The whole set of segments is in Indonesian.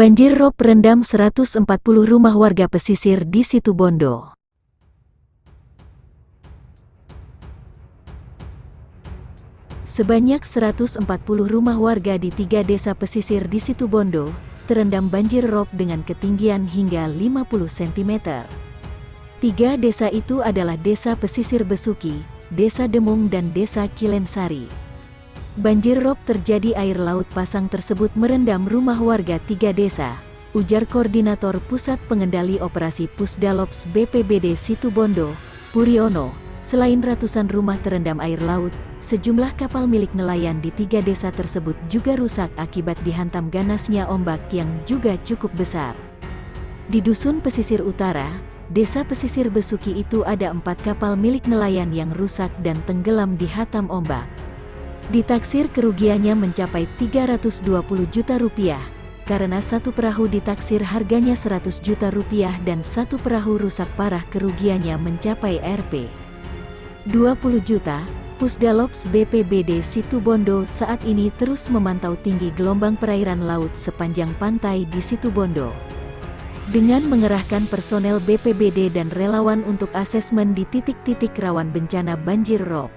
Banjir rob rendam 140 rumah warga pesisir di Situbondo. Sebanyak 140 rumah warga di 3 desa pesisir di Situbondo terendam banjir rob dengan ketinggian hingga 50 cm. 3 desa itu adalah Desa Pesisir Besuki, Desa Demung dan Desa Kilensari. Banjir rob terjadi air laut pasang tersebut merendam rumah warga 3 desa, ujar Koordinator Pusat Pengendali Operasi Pusdalops BPBD Situbondo, Puriono. Selain ratusan rumah terendam air laut, sejumlah kapal milik nelayan di 3 desa tersebut juga rusak akibat dihantam ganasnya ombak yang juga cukup besar. Di Dusun Pesisir Utara, Desa Pesisir Besuki itu ada 4 kapal milik nelayan yang rusak dan tenggelam dihantam ombak. Ditaksir kerugiannya mencapai 320 juta rupiah, karena satu perahu ditaksir harganya 100 juta rupiah dan satu perahu rusak parah kerugiannya mencapai Rp. 20 juta. Pusdalops BPBD Situbondo saat ini terus memantau tinggi gelombang perairan laut sepanjang pantai di Situbondo. Dengan mengerahkan personel BPBD dan relawan untuk asesmen di titik-titik rawan bencana banjir rob.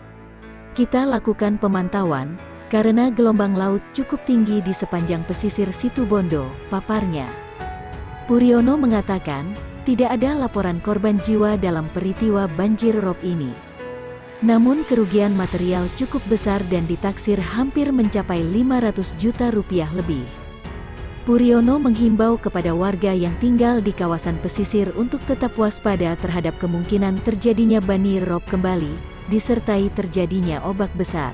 Kita lakukan pemantauan, karena gelombang laut cukup tinggi di sepanjang pesisir Situbondo, paparnya. Puriono mengatakan, tidak ada laporan korban jiwa dalam peristiwa banjir rob ini. Namun kerugian material cukup besar dan ditaksir hampir mencapai 500 juta rupiah lebih. Puriono menghimbau kepada warga yang tinggal di kawasan pesisir untuk tetap waspada terhadap kemungkinan terjadinya banjir rob kembali, disertai terjadinya ombak besar.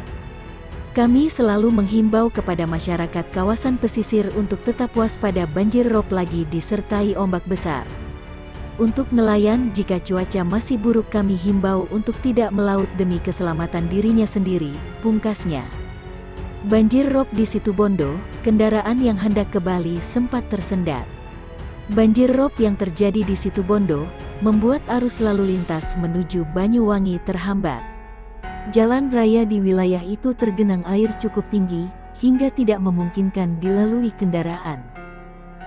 Kami selalu menghimbau kepada masyarakat kawasan pesisir untuk tetap waspada banjir rob lagi disertai ombak besar. Untuk nelayan, jika cuaca masih buruk kami himbau untuk tidak melaut demi keselamatan dirinya sendiri, pungkasnya. Banjir rob di Situbondo, kendaraan yang hendak ke Bali sempat tersendat. Banjir rob yang terjadi di Situbondo membuat arus lalu lintas menuju Banyuwangi terhambat. Jalan raya di wilayah itu tergenang air cukup tinggi, hingga tidak memungkinkan dilalui kendaraan.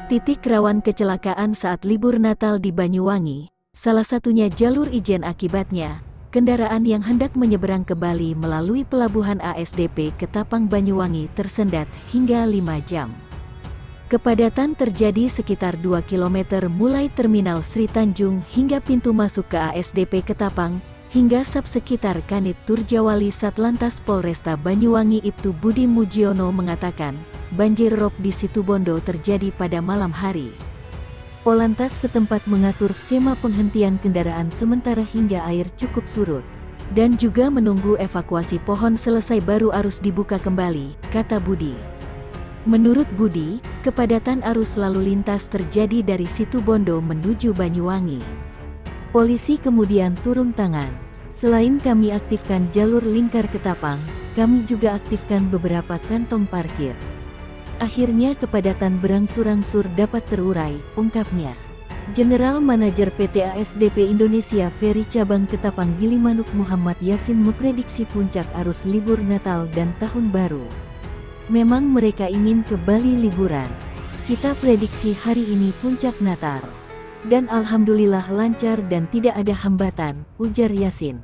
Titik rawan kecelakaan saat libur Natal di Banyuwangi, salah satunya jalur Ijen. Akibatnya, kendaraan yang hendak menyeberang ke Bali melalui pelabuhan ASDP Ketapang Banyuwangi tersendat hingga 5 jam. Kepadatan terjadi sekitar 2 km mulai Terminal Sri Tanjung hingga pintu masuk ke ASDP Ketapang, hingga sub sekitar Kanit Turjawali. Satlantas Polresta Banyuwangi Ibtu Budi Mujiono mengatakan, banjir rob di Situbondo terjadi pada malam hari. Polantas setempat mengatur skema penghentian kendaraan sementara hingga air cukup surut, dan juga menunggu evakuasi pohon selesai baru arus dibuka kembali, kata Budi. Menurut Budi, kepadatan arus lalu lintas terjadi dari Situbondo menuju Banyuwangi. Polisi kemudian turun tangan. Selain kami aktifkan jalur lingkar Ketapang, kami juga aktifkan beberapa kantong parkir. Akhirnya kepadatan berangsur-angsur dapat terurai, ungkapnya. General Manajer PT ASDP Indonesia Ferry Cabang Ketapang Gilimanuk Muhammad Yasin memprediksi puncak arus libur Natal dan Tahun Baru. Memang mereka ingin ke Bali liburan. Kita prediksi hari ini puncak Natal. Dan alhamdulillah lancar dan tidak ada hambatan, ujar Yasin.